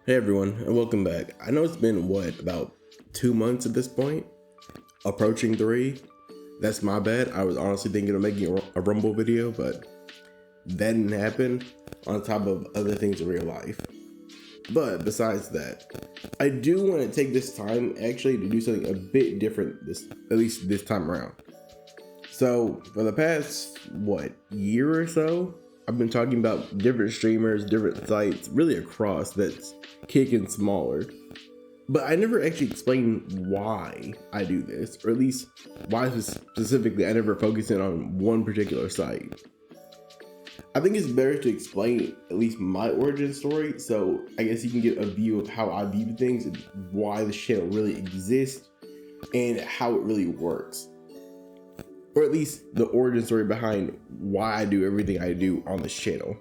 Hey everyone, and welcome back. I know it's been about 2 months at this point, approaching 3. That's my bad. I was honestly thinking of making a Rumble video, but that didn't happen on top of other things in real life. But besides that, I do want to take this time actually to do something a bit different at least this time around. So for the past, year or so, I've been talking about different streamers, different sites, really across that's kicking smaller. But I never actually explained why I do this, or at least why specifically I never focus in on one particular site. I think it's better to explain at least my origin story, so I guess you can get a view of how I view things and why the channel really exists and how it really works. Or at least the origin story behind why I do everything I do on this channel.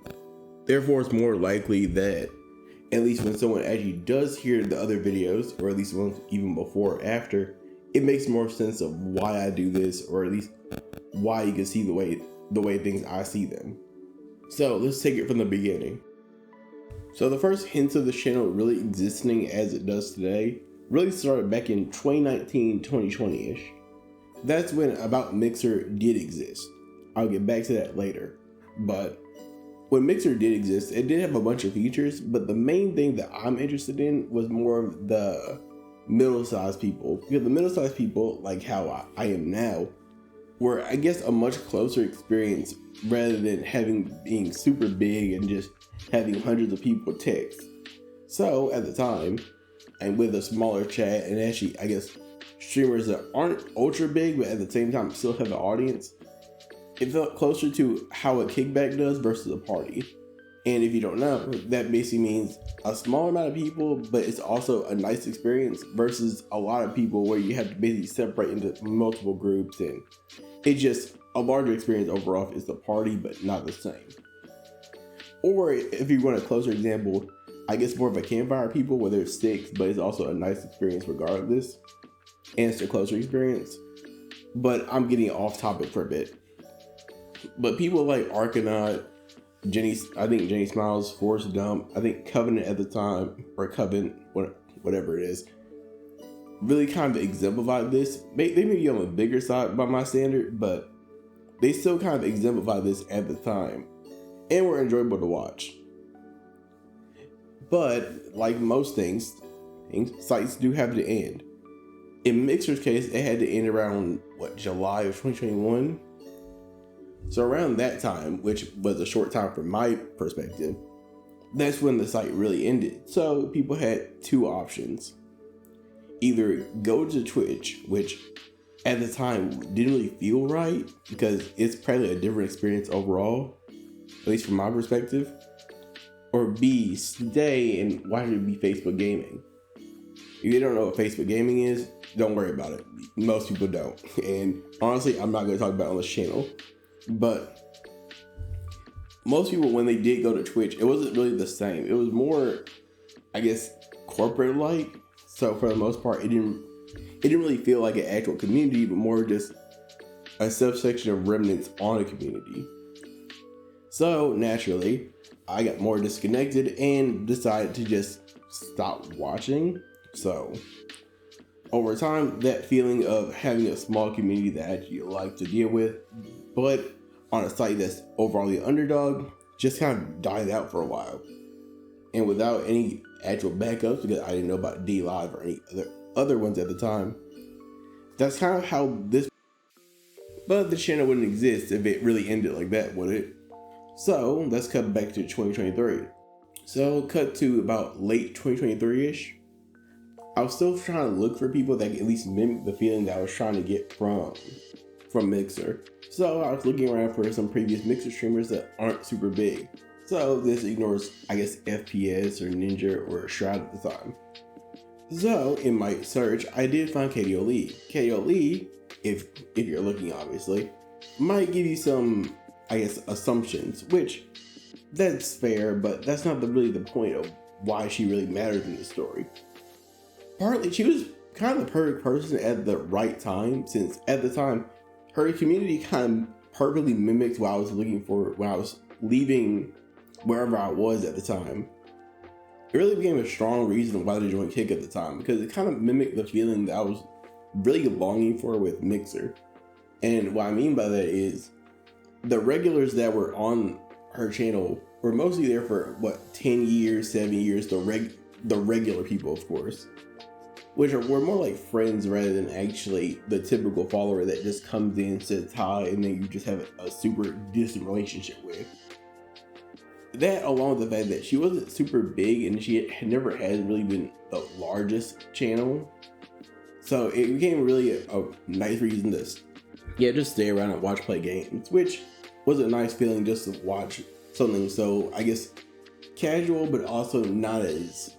Therefore, it's more likely that at least when someone actually does hear the other videos, or at least ones even before or after, it makes more sense of why I do this, or at least why you can see the way things I see them. So let's take it from the beginning. So the first hints of the channel really existing as it does today really started back in 2019, 2020-ish. That's when About Mixer did exist. I'll get back to that later. But when Mixer did exist, it did have a bunch of features, but the main thing that I'm interested in was more of the middle-sized people. Because the middle-sized people, like how I am now, were, I guess, a much closer experience rather than being super big and just having hundreds of people text. So at the time, and with a smaller chat, and actually, I guess, streamers that aren't ultra big, but at the same time still have an audience, it felt closer to how a kickback does versus a party. And if you don't know, that basically means a small amount of people, but it's also a nice experience versus a lot of people where you have to basically separate into multiple groups, and it's just a larger experience overall if it's the party, but not the same. Or if you want a closer example, I guess more of a campfire people where there's 6, but it's also a nice experience regardless. And it's a closer experience. But I'm getting off topic for a bit. But people like Archonaut, I think Jenny Smiles, forrestdump, I think Covenant at the time, or Covenant, whatever it is, really kind of exemplified this. They may be on the bigger side by my standard, but they still kind of exemplified this at the time. And were enjoyable to watch. But like most things, sites do have to end. In Mixer's case, it had to end around, July of 2021? So around that time, which was a short time from my perspective, that's when the site really ended. So people had 2 options. Either go to Twitch, which at the time didn't really feel right because it's probably a different experience overall, at least from my perspective, or B, stay and watch it be Facebook gaming. If you don't know what Facebook gaming is, don't worry about it. Most people don't. And honestly, I'm not going to talk about it on this channel. But most people, when they did go to Twitch, it wasn't really the same. It was more, I guess, corporate-like. So for the most part, it didn't really feel like an actual community, but more just a subsection of remnants on a community. So naturally, I got more disconnected and decided to just stop watching. So over time, that feeling of having a small community that I actually like to deal with, but on a site that's overall the underdog, just kind of died out for a while. And without any actual backups, because I didn't know about D Live or any other ones at the time, that's kind of how this. But the channel wouldn't exist if it really ended like that, would it? So let's cut back to 2023. So cut to about late 2023-ish. I was still trying to look for people that could at least mimic the feeling that I was trying to get from Mixer. So I was looking around for some previous Mixer streamers that aren't super big. So this ignores, I guess, FPS or Ninja or Shroud at the time. So in my search, I did find katieohlee. katieohlee, if you're looking obviously, might give you some, I guess, assumptions, which that's fair, but that's not really the point of why she really matters in the story. Partly, she was kind of the perfect person at the right time, since at the time, her community kind of perfectly mimicked what I was looking for when I was leaving wherever I was at the time. it really became a strong reason why to join Kick at the time, because it kind of mimicked the feeling that I was really longing for with Mixer. And what I mean by that is the regulars that were on her channel were mostly there for 10 years, 7 years, the regular people, of course, which were more like friends rather than actually the typical follower that just comes in, says hi, and then you just have a super distant relationship with. That, along with the fact that she wasn't super big and she never had really been the largest channel, so it became really a nice reason to just stay around and watch play games, which was a nice feeling just to watch something so, I guess, casual, but also not as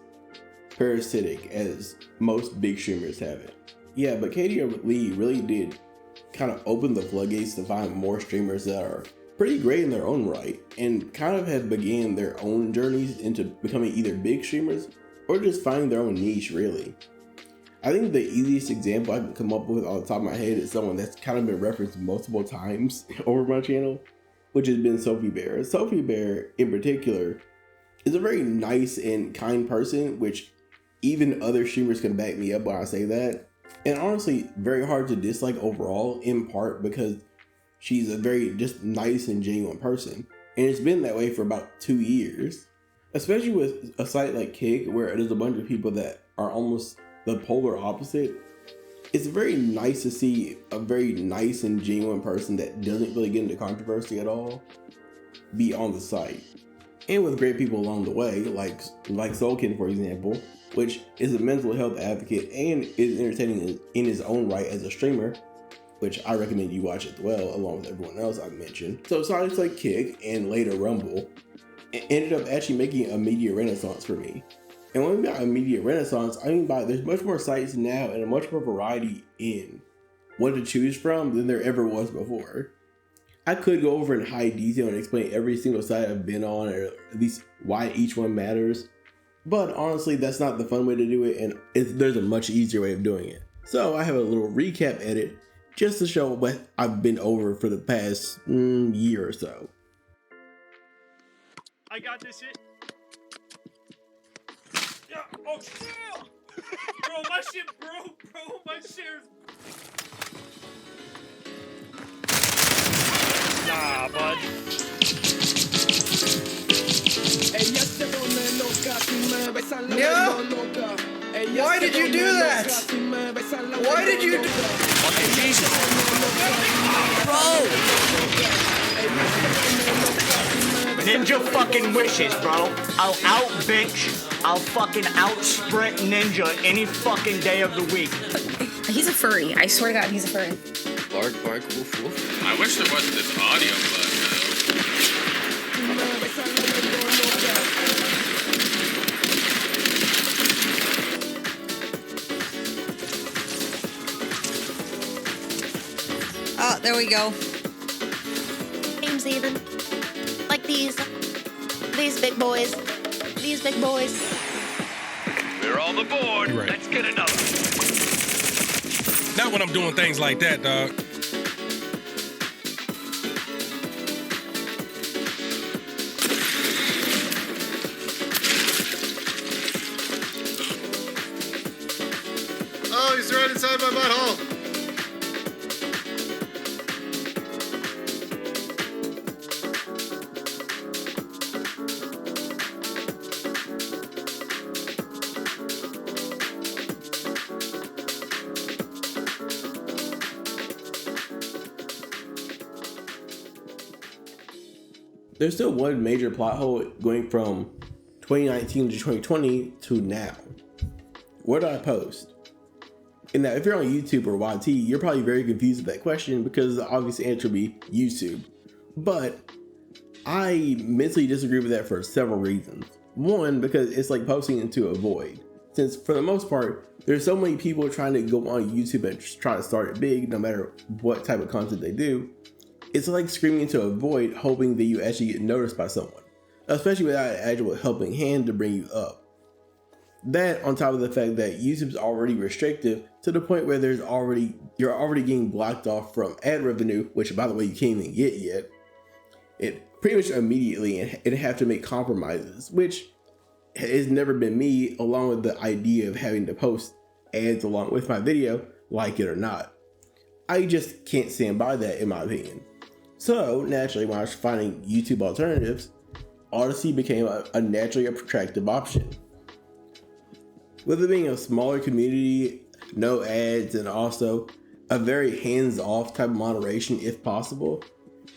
parasitic as most big streamers have it. Yeah, but katieohlee really did kind of open the floodgates to find more streamers that are pretty great in their own right, and kind of have began their own journeys into becoming either big streamers or just finding their own niche, really. I think the easiest example I can come up with on the top of my head is someone that's kind of been referenced multiple times over my channel, which has been sofibear. Sofibear, in particular, is a very nice and kind person, which even other streamers can back me up when I say that. And honestly, very hard to dislike overall, in part because she's a very just nice and genuine person. And it's been that way for about 2 years. Especially with a site like Kick, where there's a bunch of people that are almost the polar opposite. It's very nice to see a very nice and genuine person that doesn't really get into controversy at all be on the site. And with great people along the way, like Soulken, for example, which is a mental health advocate and is entertaining in his own right as a streamer, which I recommend you watch as well, along with everyone else I've mentioned. So sites like Kick and later Rumble ended up actually making a media renaissance for me. And when I mean by a media renaissance, I mean by there's much more sites now and a much more variety in what to choose from than there ever was before. I could go over in high detail and explain every single site I've been on, or at least why each one matters. But honestly, that's not the fun way to do it, and there's a much easier way of doing it. So I have a little recap edit just to show what I've been over for the past year or so. I got this shit. Yeah. Oh shit! Bro, my shit broke, bro. My share's. Nah, bud. No! Why did you do that? Why did you do Fucking Jesus. Bro! Ninja fucking wishes, bro. I'll out bitch. I'll fucking out sprint Ninja any fucking day of the week. He's a furry. I swear to God, he's a furry. Bark, bark, woof, woof. I wish there wasn't this audio bug. Oh, there we go. Names even. Like these big boys. These big boys. We're all aboard. Right. Let's get another. Not when I'm doing things like that, dog. Oh, he's right inside my butthole. There's still one major plot hole going from 2019 to 2020 to now. Where do I post? And now, if you're on YouTube or YT, you're probably very confused with that question because the obvious answer would be YouTube. But I mentally disagree with that for several reasons. One, because it's like posting into a void. Since for the most part, there's so many people trying to go on YouTube and try to start it big, no matter what type of content they do. It's like screaming into a void, hoping that you actually get noticed by someone, especially without an actual helping hand to bring you up. That, on top of the fact that YouTube's already restrictive to the point where you're already getting blocked off from ad revenue, which by the way you can't even get yet. It pretty much immediately and have to make compromises, which it's never been me, along with the idea of having to post ads along with my video, like it or not. I just can't stand by that, in my opinion. So naturally, when I was finding YouTube alternatives, Odyssey became a naturally attractive option. With it being a smaller community, no ads, and also a very hands-off type of moderation if possible,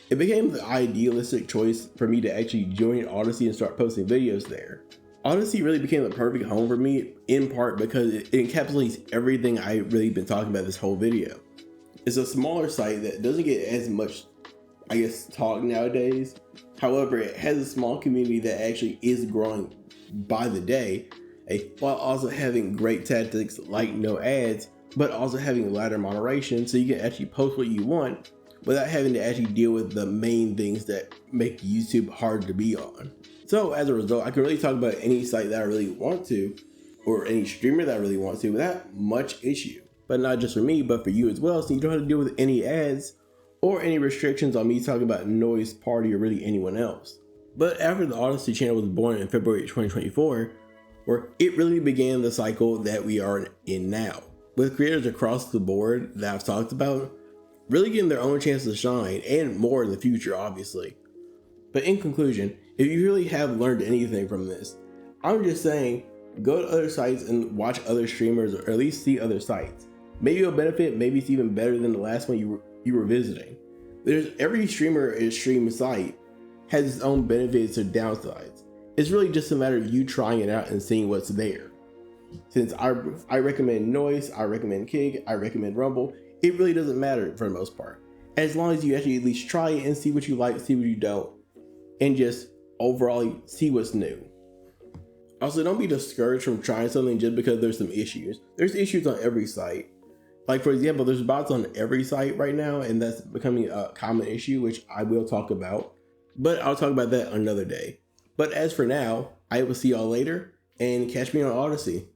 it became the idealistic choice for me to actually join Odyssey and start posting videos there. Odyssey really became the perfect home for me, in part because it encapsulates everything I've really been talking about this whole video. It's a smaller site that doesn't get as much, I guess, talk nowadays. However, it has a small community that actually is growing by the day, while also having great tactics like no ads, but also having ladder moderation so you can actually post what you want without having to actually deal with the main things that make YouTube hard to be on. So as a result, I can really talk about any site that I really want to, or any streamer that I really want to, without much issue. But not just for me, but for you as well, so you don't have to deal with any ads or any restrictions on me talking about noise, party, or really anyone else. But after the Odyssey channel was born in February 2024, where it really began the cycle that we are in now, with creators across the board that I've talked about really getting their own chance to shine, and more in the future, obviously. But in conclusion, if you really have learned anything from this, I'm just saying, go to other sites and watch other streamers, or at least see other sites. Maybe you'll benefit, maybe it's even better than the last one you were visiting. Every streamer and stream site has its own benefits or downsides. It's really just a matter of you trying it out and seeing what's there. Since I recommend Noise, I recommend Kig, I recommend Rumble, it really doesn't matter for the most part. As long as you actually at least try it and see what you like, see what you don't, and just overall see what's new. Also, don't be discouraged from trying something just because there's some issues. There's issues on every site. Like, for example, there's bots on every site right now, and that's becoming a common issue, which I will talk about. But I'll talk about that another day. But as for now, I will see y'all later, and catch me on Odyssey.